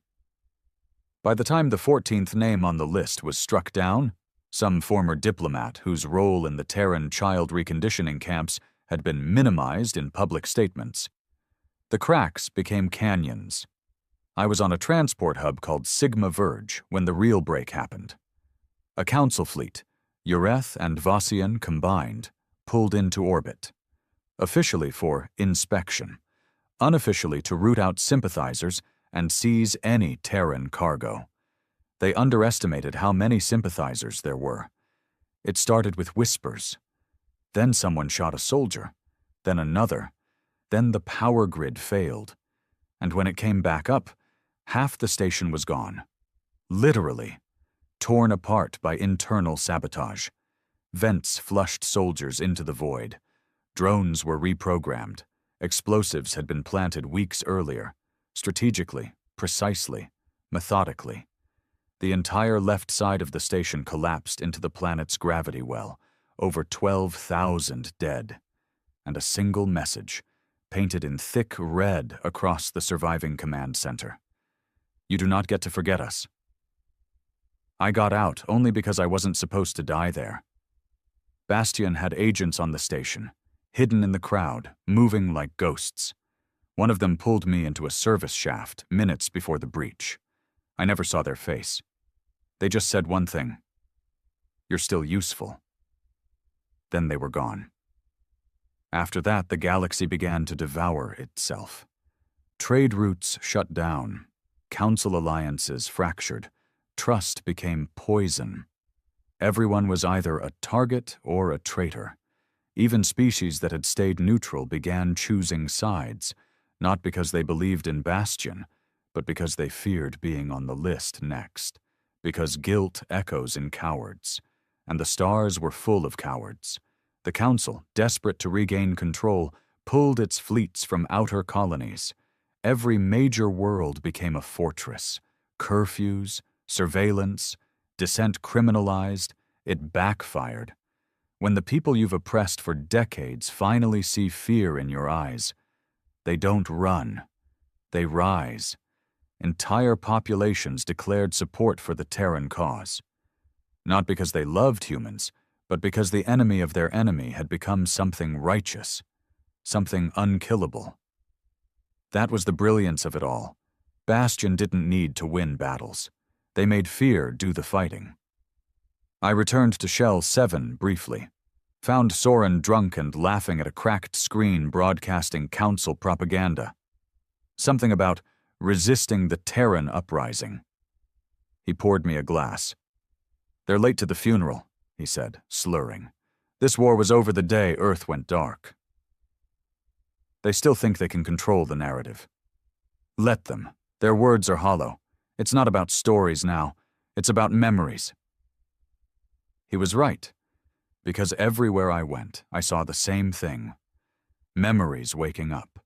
S1: By the time the 14th name on the list was struck down, some former diplomat whose role in the Terran child reconditioning camps had been minimized in public statements, the cracks became canyons. I was on a transport hub called Sigma Verge when the real break happened. A council fleet, Ureth and Vossian combined, pulled into orbit. Officially for inspection, unofficially to root out sympathizers and seize any Terran cargo. They underestimated how many sympathizers there were. It started with whispers. Then someone shot a soldier, then another, then the power grid failed. And when it came back up, half the station was gone. Literally. Torn apart by internal sabotage. Vents flushed soldiers into the void. Drones were reprogrammed. Explosives had been planted weeks earlier, strategically, precisely, methodically. The entire left side of the station collapsed into the planet's gravity well, over 12,000 dead. And a single message, painted in thick red across the surviving command center. "You do not get to forget us." I got out only because I wasn't supposed to die there. Bastion had agents on the station, hidden in the crowd, moving like ghosts. One of them pulled me into a service shaft minutes before the breach. I never saw their face. They just said one thing: "You're still useful." Then they were gone. After that, the galaxy began to devour itself. Trade routes shut down. Council alliances fractured. Trust became poison. Everyone was either a target or a traitor. Even species that had stayed neutral began choosing sides, not because they believed in Bastion, but because they feared being on the list next, because guilt echoes in cowards, and the stars were full of cowards. The Council, desperate to regain control, pulled its fleets from outer colonies. Every major world became a fortress. Curfews, surveillance, dissent criminalized. It backfired. When the people you've oppressed for decades finally see fear in your eyes, they don't run. They rise. Entire populations declared support for the Terran cause. Not because they loved humans, but because the enemy of their enemy had become something righteous, something unkillable. That was the brilliance of it all. Bastion didn't need to win battles. They made fear do the fighting. I returned to Shell 7 briefly. Found Soren drunk and laughing at a cracked screen broadcasting Council propaganda. Something about resisting the Terran uprising. He poured me a glass. "They're late to the funeral," he said, slurring. "This war was over the day Earth went dark." They still think they can control the narrative. Let them. Their words are hollow. It's not about stories now. It's about memories. He was right, because everywhere I went, I saw the same thing. Memories waking up.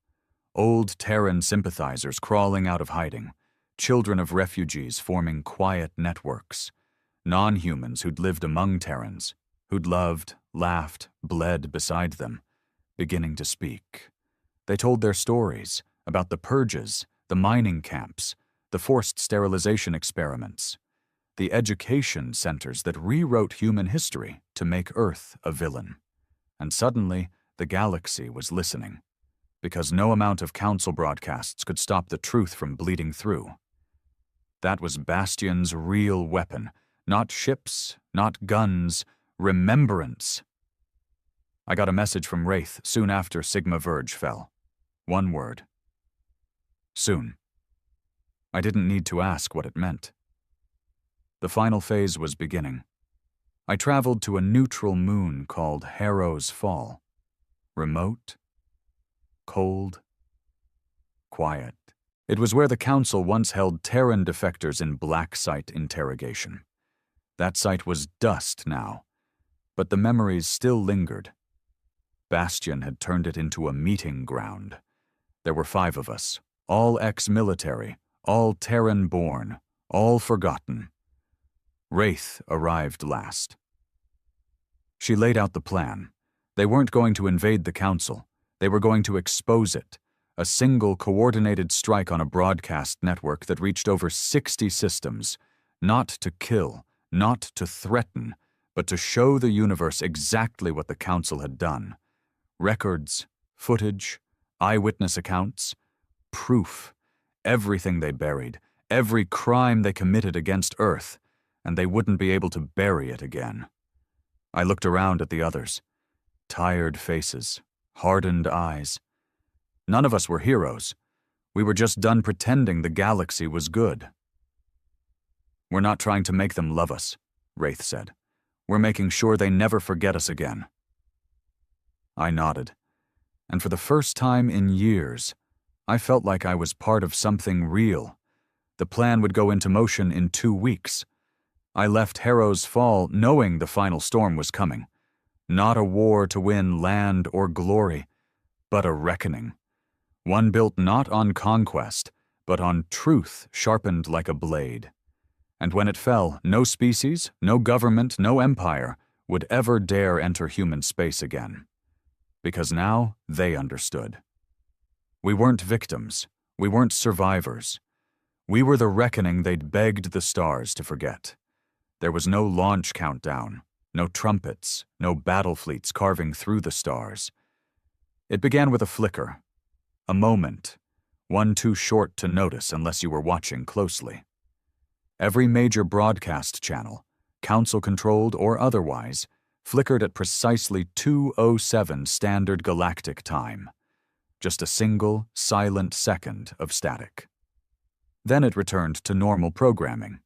S1: Old Terran sympathizers crawling out of hiding. Children of refugees forming quiet networks. Non-humans who'd lived among Terrans, who'd loved, laughed, bled beside them, beginning to speak. They told their stories about the purges, the mining camps, the forced sterilization experiments, the education centers that rewrote human history to make Earth a villain. And suddenly, the galaxy was listening, because no amount of Council broadcasts could stop the truth from bleeding through. That was Bastion's real weapon, not ships, not guns, remembrance. I got a message from Wraith soon after Sigma Verge fell. One word. Soon. I didn't need to ask what it meant. The final phase was beginning. I traveled to a neutral moon called Harrow's Fall. Remote, cold, quiet. It was where the Council once held Terran defectors in black site interrogation. That site was dust now, but the memories still lingered. Bastion had turned it into a meeting ground. There were 5 of us, all ex-military, all Terran-born, all forgotten. Wraith arrived last. She laid out the plan. They weren't going to invade the Council. They were going to expose it. A single coordinated strike on a broadcast network that reached over 60 systems. Not to kill, not to threaten, but to show the universe exactly what the Council had done. Records, footage, eyewitness accounts, proof. Everything they buried, every crime they committed against Earth, and they wouldn't be able to bury it again. I looked around at the others. Tired faces, hardened eyes. None of us were heroes. We were just done pretending the galaxy was good. "We're not trying to make them love us," Wraith said. "We're making sure they never forget us again." I nodded, and for the first time in years, I felt like I was part of something real. The plan would go into motion in 2 weeks. I left Harrow's Fall knowing the final storm was coming. Not a war to win land or glory, but a reckoning. One built not on conquest, but on truth sharpened like a blade. And when it fell, no species, no government, no empire would ever dare enter human space again. Because now they understood. We weren't victims. We weren't survivors. We were the reckoning they'd begged the stars to forget. There was no launch countdown, no trumpets, no battle fleets carving through the stars. It began with a flicker, a moment, one too short to notice unless you were watching closely. Every major broadcast channel, council-controlled or otherwise, flickered at precisely 2:07 Standard Galactic Time. Just a single, silent second of static. Then it returned to normal programming.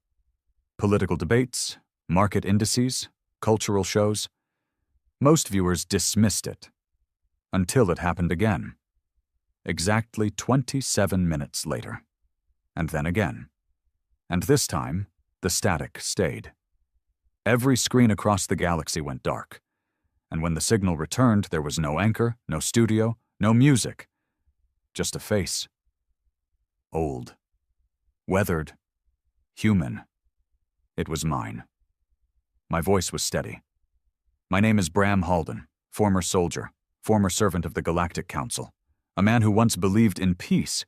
S1: Political debates, market indices, cultural shows. Most viewers dismissed it. Until it happened again. Exactly 27 minutes later. And then again. And this time, the static stayed. Every screen across the galaxy went dark. And when the signal returned, there was no anchor, no studio, no music. Just a face. Old. Weathered. Human. It was mine. My voice was steady. My name is Bram Halden, former soldier, former servant of the Galactic Council, a man who once believed in peace,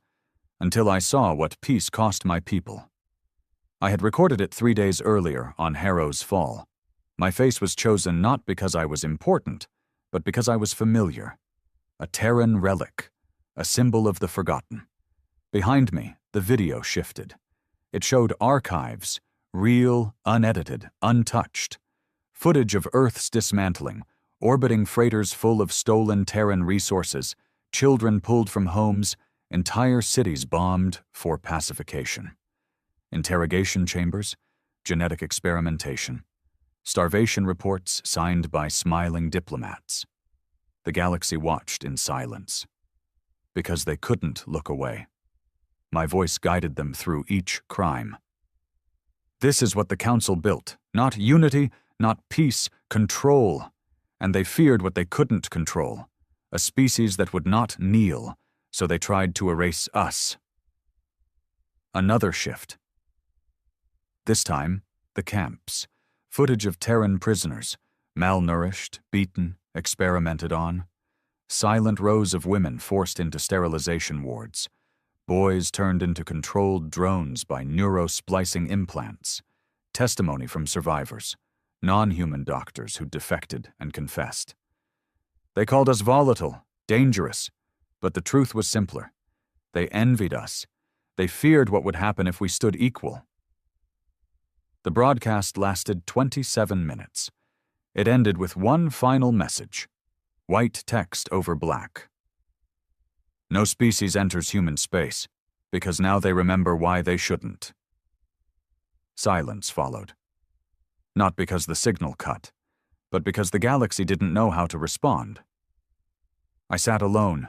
S1: until I saw what peace cost my people. I had recorded it 3 days earlier on Harrow's Fall. My face was chosen not because I was important, but because I was familiar. A Terran relic, a symbol of the forgotten. Behind me, the video shifted. It showed archives, real, unedited, untouched. Footage of Earth's dismantling, orbiting freighters full of stolen Terran resources, children pulled from homes, entire cities bombed for pacification. Interrogation chambers, genetic experimentation, starvation reports signed by smiling diplomats. The galaxy watched in silence. Because they couldn't look away. My voice guided them through each crime. This is what the Council built. Not unity, not peace, control. And they feared what they couldn't control. A species that would not kneel, so they tried to erase us. Another shift. This time, the camps. Footage of Terran prisoners, malnourished, beaten, experimented on. Silent rows of women forced into sterilization wards. Boys turned into controlled drones by neurosplicing implants. Testimony from survivors, non-human doctors who defected and confessed. They called us volatile, dangerous, but the truth was simpler. They envied us. They feared what would happen if we stood equal. The broadcast lasted 27 minutes. It ended with one final message. White text over black. No species enters human space, because now they remember why they shouldn't. Silence followed. Not because the signal cut, but because the galaxy didn't know how to respond. I sat alone,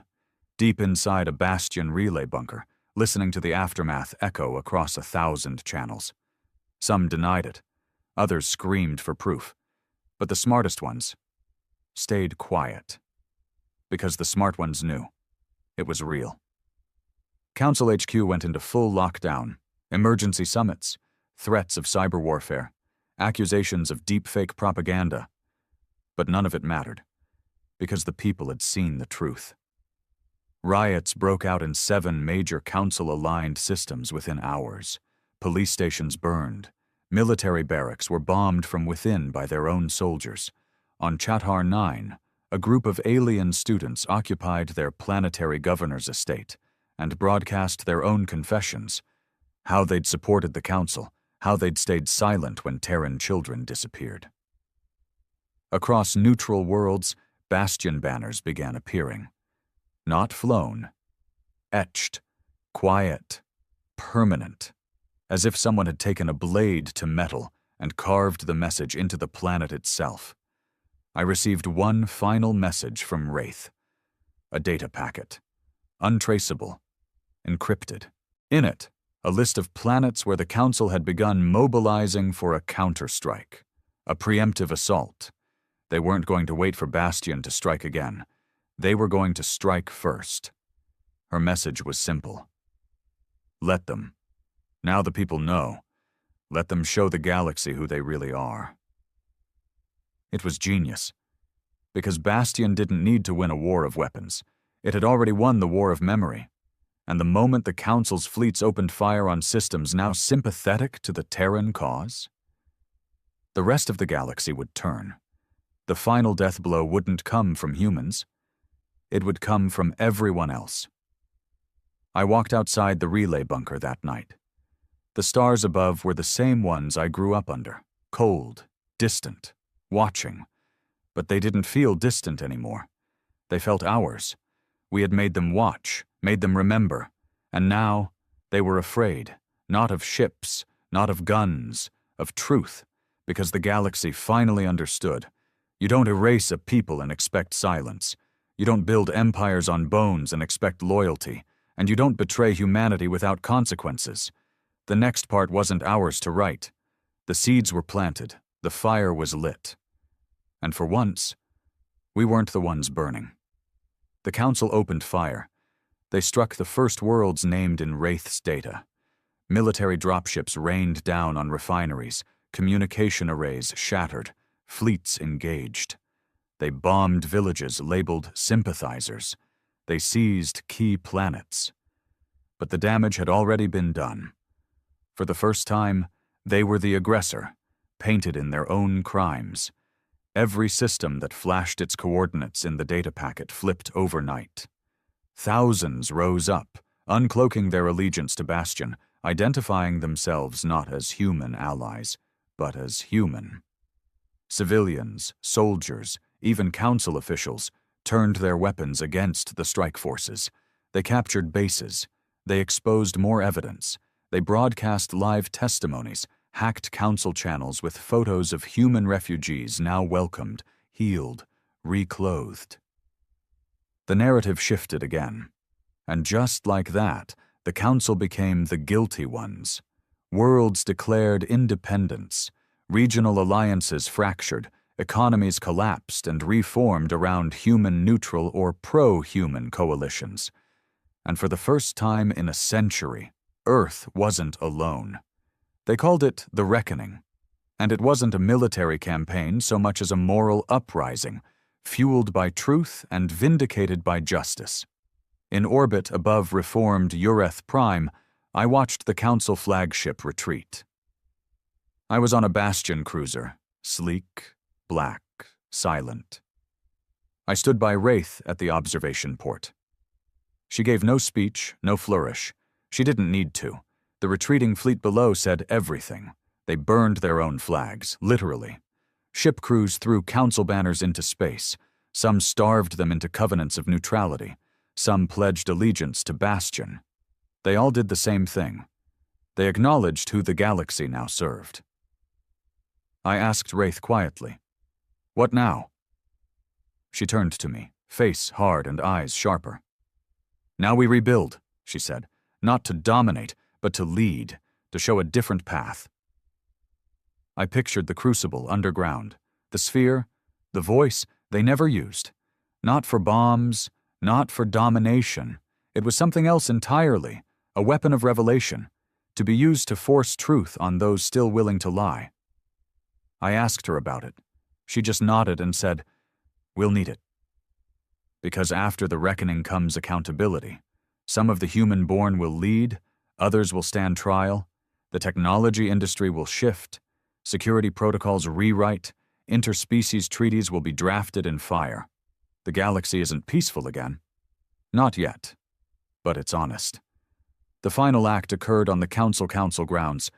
S1: deep inside a Bastion relay bunker, listening to the aftermath echo across 1,000 channels. Some denied it, others screamed for proof, but the smartest ones stayed quiet. Because the smart ones knew. It was real. Council HQ went into full lockdown, emergency summits, threats of cyber warfare, accusations of deepfake propaganda. But none of it mattered, because the people had seen the truth. Riots broke out in 7 major council-aligned systems within hours. Police stations burned. Military barracks were bombed from within by their own soldiers. On Chathar 9, a group of alien students occupied their planetary governor's estate and broadcast their own confessions, how they'd supported the council, how they'd stayed silent when Terran children disappeared. Across neutral worlds, Bastion banners began appearing. Not flown, etched, quiet, permanent, as if someone had taken a blade to metal and carved the message into the planet itself. I received one final message from Wraith. A data packet. Untraceable. Encrypted. In it, a list of planets where the Council had begun mobilizing for a counterstrike. A preemptive assault. They weren't going to wait for Bastion to strike again. They were going to strike first. Her message was simple. Let them. Now the people know. Let them show the galaxy who they really are. It was genius. Because Bastion didn't need to win a war of weapons. It had already won the war of memory. And the moment the Council's fleets opened fire on systems now sympathetic to the Terran cause, the rest of the galaxy would turn. The final death blow wouldn't come from humans. It would come from everyone else. I walked outside the relay bunker that night. The stars above were the same ones I grew up under, cold, distant, watching. But they didn't feel distant anymore. They felt ours. We had made them watch, made them remember, and now they were afraid, not of ships, not of guns, of truth, because the galaxy finally understood. You don't erase a people and expect silence. You don't build empires on bones and expect loyalty, and you don't betray humanity without consequences. The next part wasn't ours to write. The seeds were planted, the fire was lit. And for once, we weren't the ones burning. The Council opened fire. They struck the first worlds named in Wraith's data. Military dropships rained down on refineries, communication arrays shattered, fleets engaged. They bombed villages labeled sympathizers. They seized key planets. But the damage had already been done. For the first time, they were the aggressor, painted in their own crimes. Every system that flashed its coordinates in the data packet flipped overnight. Thousands rose up, uncloaking their allegiance to Bastion, identifying themselves not as human allies, but as human. Civilians, soldiers, even council officials turned their weapons against the strike forces. They captured bases. They exposed more evidence. They broadcast live testimonies, hacked council channels with photos of human refugees now welcomed, healed, reclothed. The narrative shifted again. And just like that, the council became the guilty ones. Worlds declared independence. Regional alliances fractured. Economies collapsed and reformed around human-neutral or pro-human coalitions. And for the first time in a century, Earth wasn't alone. They called it the Reckoning, and it wasn't a military campaign so much as a moral uprising, fueled by truth and vindicated by justice. In orbit above reformed Ureth Prime, I watched the Council flagship retreat. I was on a Bastion cruiser, sleek, black, silent. I stood by Wraith at the observation port. She gave no speech, no flourish. She didn't need to. The retreating fleet below said everything. They burned their own flags, literally. Ship crews threw council banners into space. Some starved them into covenants of neutrality. Some pledged allegiance to Bastion. They all did the same thing. They acknowledged who the galaxy now served. I asked Wraith quietly, "What now?" She turned to me, face hard and eyes sharper. "Now we rebuild," she said, "not to dominate, but to lead, to show a different path." I pictured the crucible underground, the sphere, the voice they never used. Not for bombs, not for domination. It was something else entirely, a weapon of revelation, to be used to force truth on those still willing to lie. I asked her about it. She just nodded and said, "We'll need it." Because after the reckoning comes accountability. Some of the human-born will lead, others will stand trial, the technology industry will shift, security protocols rewrite, interspecies treaties will be drafted in fire. The galaxy isn't peaceful again. Not yet. But it's honest. The final act occurred on the council grounds,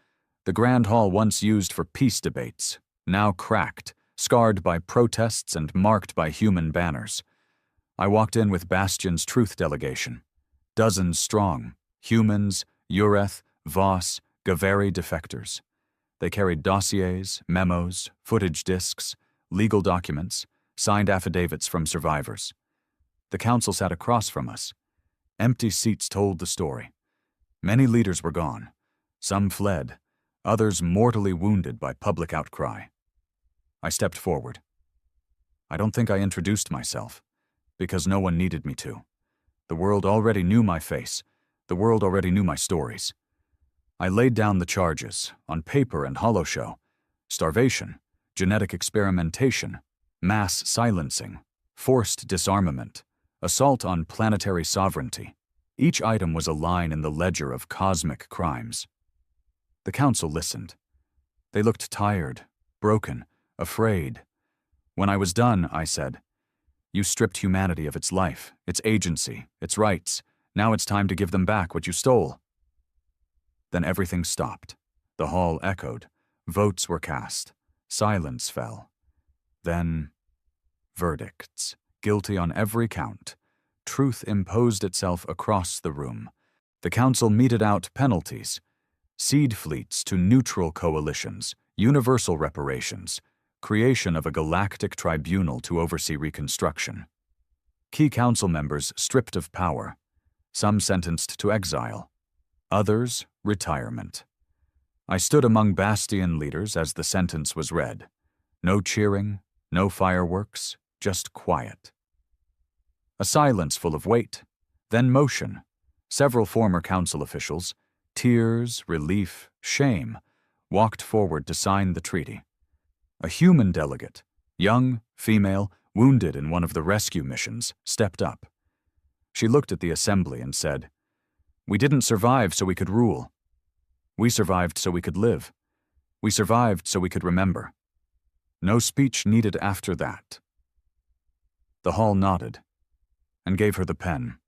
S1: the grand hall once used for peace debates, now cracked, scarred by protests and marked by human banners. I walked in with Bastion's truth delegation. Dozens strong, humans, Ureth, Voss, Gaveri defectors. They carried dossiers, memos, footage discs, legal documents, signed affidavits from survivors. The council sat across from us. Empty seats told the story. Many leaders were gone. Some fled, others mortally wounded by public outcry. I stepped forward. I don't think I introduced myself, because no one needed me to. The world already knew my face. The world already knew my stories. I laid down the charges, on paper and holoshow: starvation, genetic experimentation, mass silencing, forced disarmament, assault on planetary sovereignty. Each item was a line in the ledger of cosmic crimes. The council listened. They looked tired, broken, afraid. When I was done, I said, You stripped humanity of its life, its agency, its rights. Now it's time to give them back what you stole." Then everything stopped. The hall echoed. Votes were cast. Silence fell. Then, verdicts. Guilty on every count. Truth imposed itself across the room. The council meted out penalties. Seed fleets to neutral coalitions, universal reparations, creation of a galactic tribunal to oversee reconstruction. Key council members stripped of power, some sentenced to exile, others retirement. I stood among Bastion leaders as the sentence was read. No cheering, no fireworks, just quiet. A silence full of weight, then motion. Several former council officials, tears, relief, shame, walked forward to sign the treaty. A human delegate, young, female, wounded in one of the rescue missions, stepped up. She looked at the assembly and said, "We didn't survive so we could rule. We survived so we could live. We survived so we could remember." No speech needed after that. The hall nodded and gave her the pen.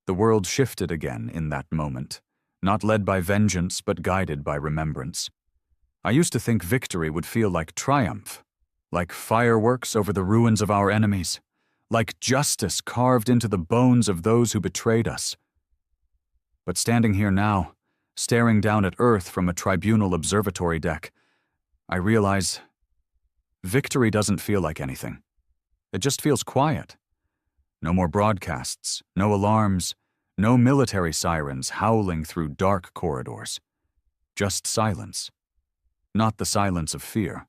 S1: The world shifted again in that moment, not led by vengeance but guided by remembrance. I used to think victory would feel like triumph, like fireworks over the ruins of our enemies, like justice carved into the bones of those who betrayed us. But standing here now, staring down at Earth from a tribunal observatory deck, I realize victory doesn't feel like anything. It just feels quiet. No more broadcasts, no alarms, no military sirens howling through dark corridors. Just silence. Not the silence of fear,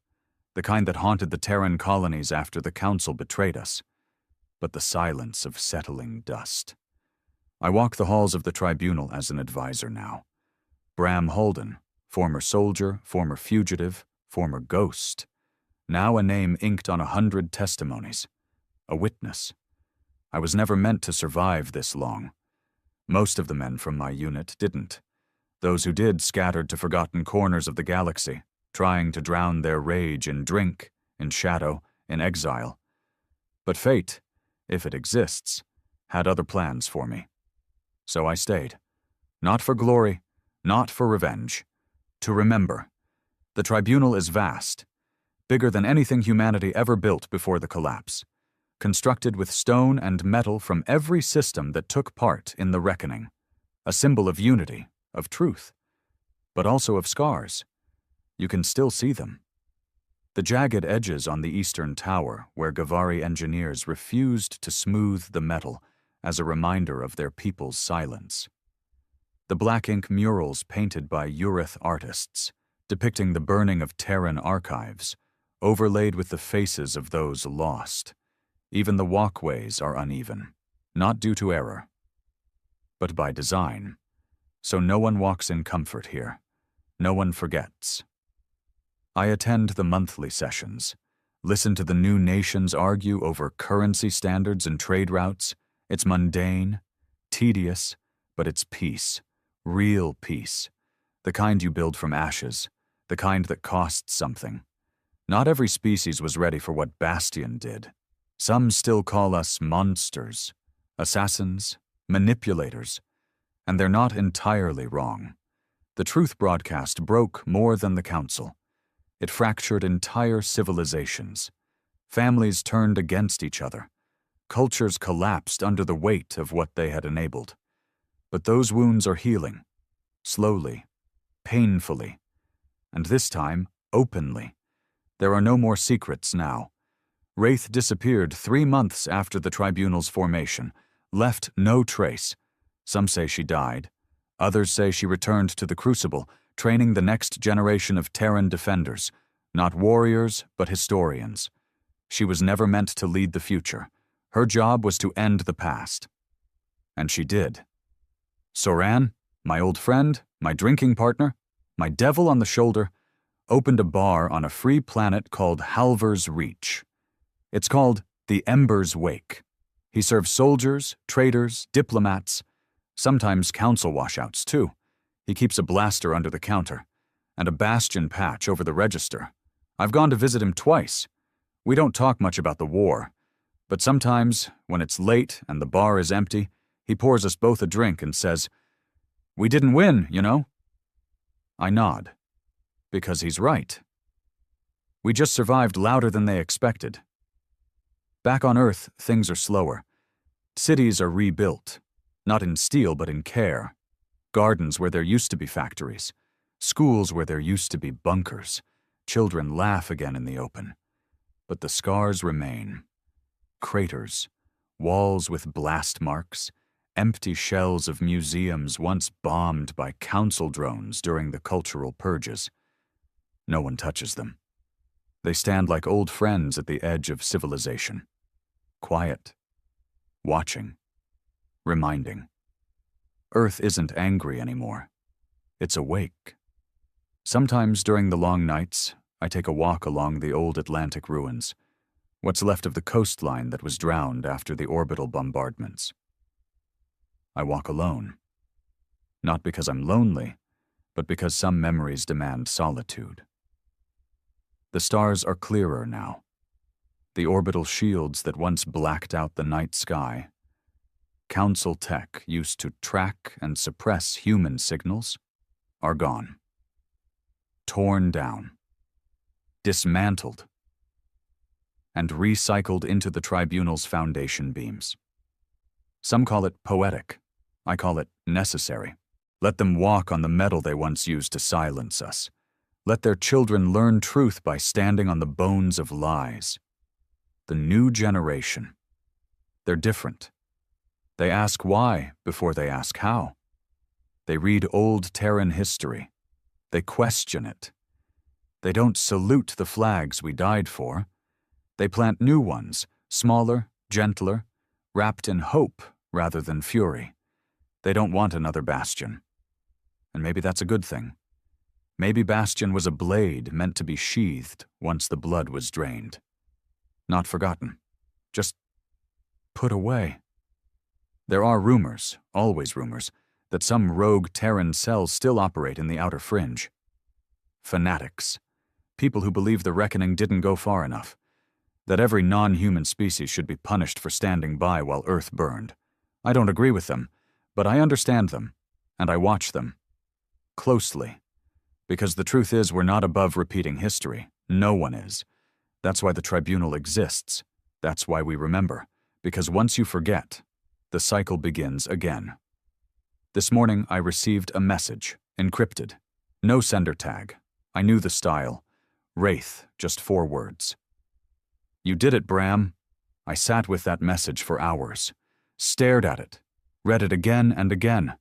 S1: the kind that haunted the Terran colonies after the Council betrayed us, but the silence of settling dust. I walk the halls of the tribunal as an advisor now. Bram Holden, former soldier, former fugitive, former ghost, now a name inked on 100 testimonies. A witness. I was never meant to survive this long. Most of the men from my unit didn't. Those who did scattered to forgotten corners of the galaxy, trying to drown their rage in drink, in shadow, in exile. But fate, if it exists, had other plans for me. So I stayed. Not for glory, not for revenge. To remember. The tribunal is vast, bigger than anything humanity ever built before the collapse, constructed with stone and metal from every system that took part in the reckoning, a symbol of unity, of truth, but also of scars. You can still see them. The jagged edges on the eastern tower where Gavari engineers refused to smooth the metal as a reminder of their people's silence. The black ink murals painted by Urith artists, depicting the burning of Terran archives, overlaid with the faces of those lost. Even the walkways are uneven, not due to error, but by design. So no one walks in comfort here. No one forgets. I attend the monthly sessions, listen to the new nations argue over currency standards and trade routes. It's mundane, tedious, but it's peace, real peace, the kind you build from ashes, the kind that costs something. Not every species was ready for what Bastion did. Some still call us monsters, assassins, manipulators, and they're not entirely wrong. The truth broadcast broke more than the Council. It fractured entire civilizations. Families turned against each other. Cultures collapsed under the weight of what they had enabled. But those wounds are healing. Slowly, painfully, and this time, openly. There are no more secrets now. Wraith disappeared 3 months after the tribunal's formation, left no trace. Some say she died. Others say she returned to the Crucible, training the next generation of Terran defenders, not warriors, but historians. She was never meant to lead the future. Her job was to end the past. And she did. Soran, my old friend, my drinking partner, my devil on the shoulder, opened a bar on a free planet called Halver's Reach. It's called the Ember's Wake. He serves soldiers, traders, diplomats, sometimes council washouts too. He keeps a blaster under the counter, and a bastion patch over the register. I've gone to visit him twice. We don't talk much about the war, But sometimes, when it's late and the bar is empty, he pours us both a drink and says, "We didn't win, you know." I nod, because he's right. We just survived louder than they expected. Back on Earth, things are slower. Cities are rebuilt, not in steel but in care. Gardens where there used to be factories. Schools where there used to be bunkers. Children laugh again in the open. But the scars remain. Craters, walls with blast marks, empty shells of museums once bombed by council drones during the cultural purges. No one touches them. They stand like old friends at the edge of civilization. Quiet. Watching. Reminding. Earth isn't angry anymore. It's awake. Sometimes during the long nights, I take a walk along the old Atlantic ruins, what's left of the coastline that was drowned after the orbital bombardments. I walk alone. Not because I'm lonely, but because some memories demand solitude. The stars are clearer now. The orbital shields that once blacked out the night sky, Council tech used to track and suppress human signals, are gone. Torn down. Dismantled. And recycled into the Tribunal's foundation beams. Some call it poetic. I call it necessary. Let them walk on the metal they once used to silence us. Let their children learn truth by standing on the bones of lies. The new generation. They're different. They ask why before they ask how. They read old Terran history. They question it. They don't salute the flags we died for. They plant new ones, smaller, gentler, wrapped in hope rather than fury. They don't want another Bastion. And maybe that's a good thing. Maybe Bastion was a blade meant to be sheathed once the blood was drained. Not forgotten. Just put away. There are rumors, always rumors, that some rogue Terran cells still operate in the outer fringe. Fanatics. People who believe the reckoning didn't go far enough. That every non-human species should be punished for standing by while Earth burned. I don't agree with them, but I understand them, and I watch them. Closely. Because the truth is we're not above repeating history. No one is. That's why the Tribunal exists. That's why we remember. Because once you forget, the cycle begins again. This morning I received a message, encrypted. No sender tag. I knew the style. Wraith, just 4 words. "You did it, Bram." I sat with that message for hours, stared at it, read it again and again,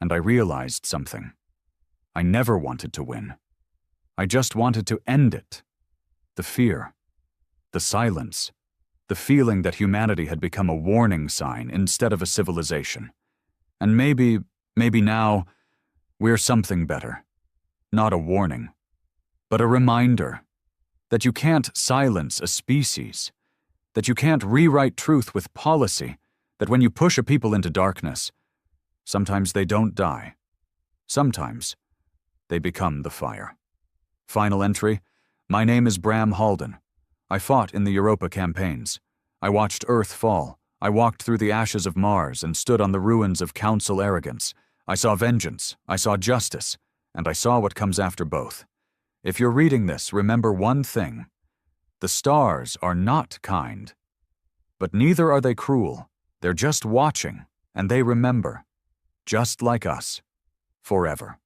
S1: and I realized something. I never wanted to win. I just wanted to end it. The fear, the silence, the feeling that humanity had become a warning sign instead of a civilization. And maybe now, we're something better. Not a warning, but a reminder that you can't silence a species, that you can't rewrite truth with policy, that when you push a people into darkness, sometimes they don't die. Sometimes they become the fire. Final entry: my name is Bram Halden. I fought in the Europa campaigns. I watched Earth fall. I walked through the ashes of Mars and stood on the ruins of Council arrogance. I saw vengeance, I saw justice, and I saw what comes after both. If you're reading this, remember one thing. The stars are not kind. But neither are they cruel. They're just watching, and they remember. Just like us. Forever.